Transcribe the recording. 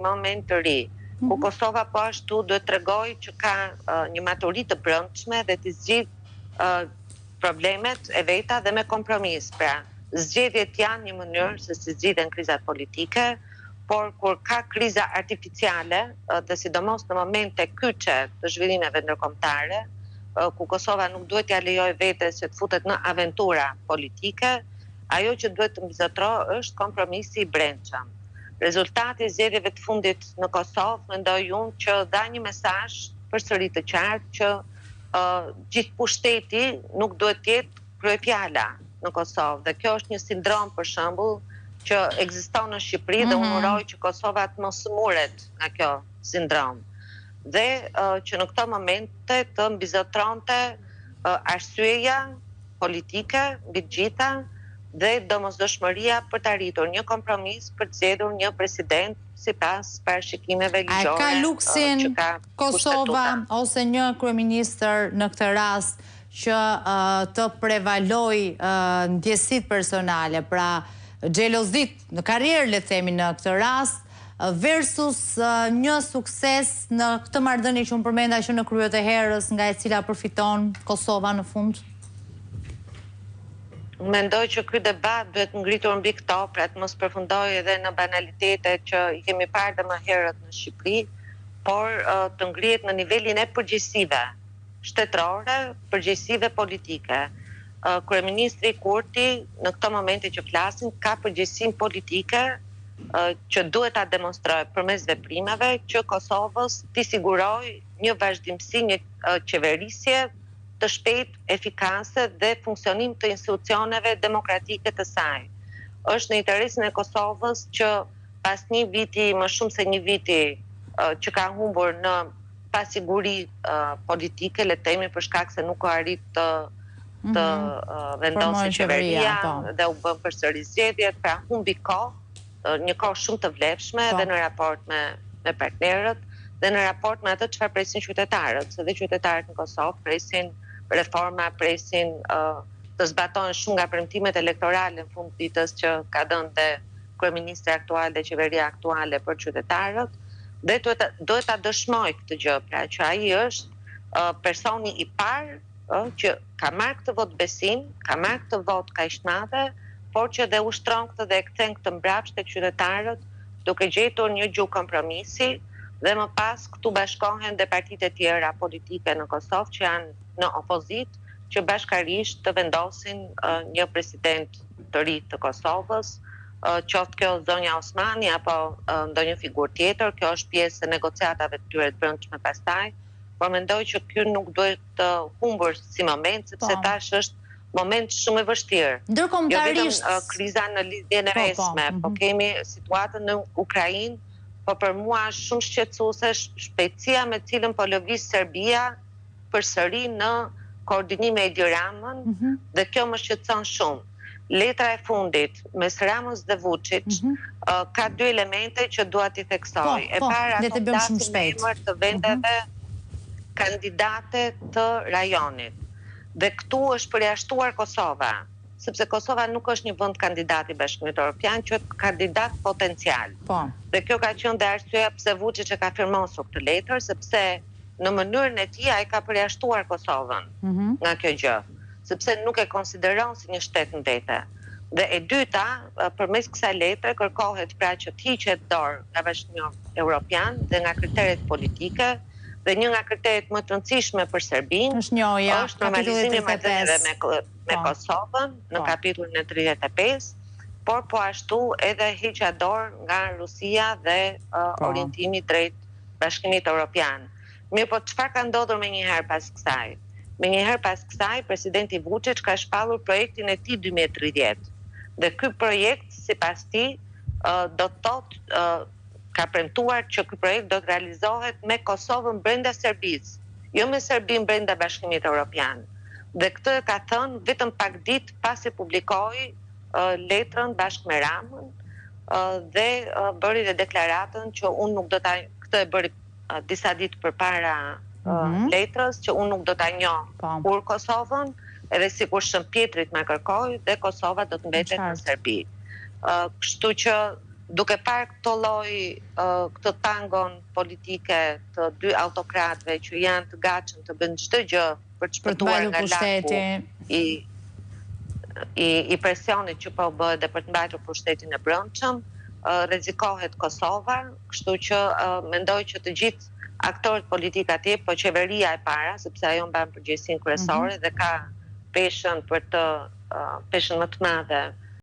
moment të ri, ku Kosova po ashtu duhet tregoj që ka një maturi të brendshme dhe të zgjidh problemet e veta dhe me kompromis. Pra, zgjedhjet janë një mënyrë se si zgjidhen krizat politike, por kur ka kriza artificiale dhe sidomos në momente kyçe të zhvillimeve ndërkombëtare, ku Kosova nuk duhet t'ia lejojë vetes që të futet në aventura politike, ajo që duhet të mbizotërojë është kompromisi i brendshëm. Rezultati i zgjedhjeve të fundit në Kosovë, mendoj unë që dha një mesazh përsëri të qartë që gjithë pushteti nuk duhet të jetë kryefjala në Kosovë. Dhe kjo është një sindrom, për shembull, që ekziston në Shqipëri dhe unë uroj që Kosova të mos smuret nga kjo sindrom. Dhe që në këto momente të mbizotronte arsyeja politike mbi të gjitha dhe domosdoshmëria për të arritur një kompromis për të zgjedhur një president sipas parashikimeve ligjore. A ka luksin Kosova ose një kryeministër në këtë rast që të prevaloj ndjesitë personale, pra xhelozit në karrierë, le të themi në këtë rast, versus një sukses në këtë marrëdhënie që unë përmenda që në kryet e herës, nga e cila përfiton Kosova në fund? Mendoj që ky debat duhet ngritur mbi këto, pra të mos përfundoj edhe në banalitete që i kemi parë dhe më herët në Shqipëri, por të ngrihet në nivelin e përgjegjësive shtetërore, përgjegjësive politike. Kryeministri Kurti në këto momente që flasin ka përgjegjësinë politike që duhet ta demonstrojë përmes veprimeve që Kosovës t'i sigurojë një vazhdimsi, një qeverisje të shpejtë, efikase dhe funksionim të institucioneve demokratike të saj. Është në interesin e Kosovës që pas një viti, më shumë se një viti që ka humbur në pasiguri politike, le të themi për shkak se nuk ka arrit të vendosë qeveria dhe u bën përsëri zgjedhjet, pra humbi kohë, një kohë shumë të vlefshme dhe në raport me partnerët dhe në raport me atë çfarë presin qytetarët, se dhe qytetarët në Kosovë presin reforma, presin të zbatojnë shumë nga premtimet elektorale në fund ditës që ka dhënë dhe kryeministri aktual dhe qeveria aktuale për qytetarët, dhe duhet ta dëshmoj këtë gjë, pra që ai është personi i parë që ka marrë këtë vot besim, ka marrë këtë vot kaq të madhe, por që dhe ushtron këtë dhe e kthen këtë mbrapsht tek qytetarët, duke gjetur një gjuhë kompromisi, dhe më pas këtu bashkohen dhe partitë e tjera politike në Kosovë që janë në opozit, që bashkarisht të vendosin një president të ri të Kosovës, qoftë kjo zonja Osmani apo ndonjë figurë tjetër. Kjo është pjesë e negociatave të tyre të brendshme pastaj, por mendoj që ky nuk duhet të humbur si moment, sepse tash është moment shumë i vështirë. Ndërkombëtarisht, jo vetëm kriza në lidhjen e mesme, po kemi situatën në Ukrainë, po për mua është shumë shqetësuese shpejtësia me cilën po lëviz Serbia përsëri në koordinim me Edi Ramën, dhe kjo më shqetëson shumë. Letra e fundit mes Ramës dhe Vučić ka dy elemente që dua t'i theksoj. E para, fondasin me emër të vendeve kandidate të rajonit. Dhe këtu është përjashtuar Kosova, sepse Kosova nuk është një vend kandidat i Bashkimit Evropian, që është kandidat potencial. Dhe kjo ka qenë dhe arsyeja pse Vučić e ka firmosur këtë letër, sepse në mënyrën e tij ai ka përjashtuar Kosovën nga kjo gjë, sepse nuk e konsideron si një shtet në vete. Dhe e dyta, përmes kësaj letre kërkohet pra që të hiqet dorë nga Bashkimi Evropian dhe nga kriteret politike, dhe një nga kriteret më të rëndësishme për Serbinë është normalizimi i marrëdhënieve me Kosovën në kapitullin e 35, por po ashtu edhe hiqja dorë nga Rusia dhe orientimi drejt Bashkimit Evropian. Mirë, po çfarë ka ndodhur menjëherë pas kësaj? Menjëherë pas kësaj, presidenti Vučić ka shpallur projektin e tij 2030. Dhe ky projekt, sipas tij, do të thotë ka premtuar që ky projekt do të realizohet me Kosovën brenda Serbisë, jo me Serbinë brenda Bashkimit Evropian. Dhe këtë ka thënë vetëm pak ditë pasi publikoi letrën bashkë me Ramën dhe bëri dhe deklaratën që unë nuk do ta, këtë e bëri disa ditë përpara letrës, që unë nuk do ta njoh kur Kosovën, edhe sikur Shën Pjetrit më kërkoi, dhe Kosova do të mbetet në Serbi. Kështu që duke parë këtë tangon politike të dy autokratëve që janë të gatshëm të bëjnë çdo gjë për të shpëtuar nga laku i presionit që po bëhet dhe për të mbajtur pushtetin e brendshëm, rrezikohet Kosova, kështu që mendoj që të gjithë aktorët politik atje, po qeveria e para, sepse ajo mban përgjegjësinë kryesore dhe ka peshën më të madhe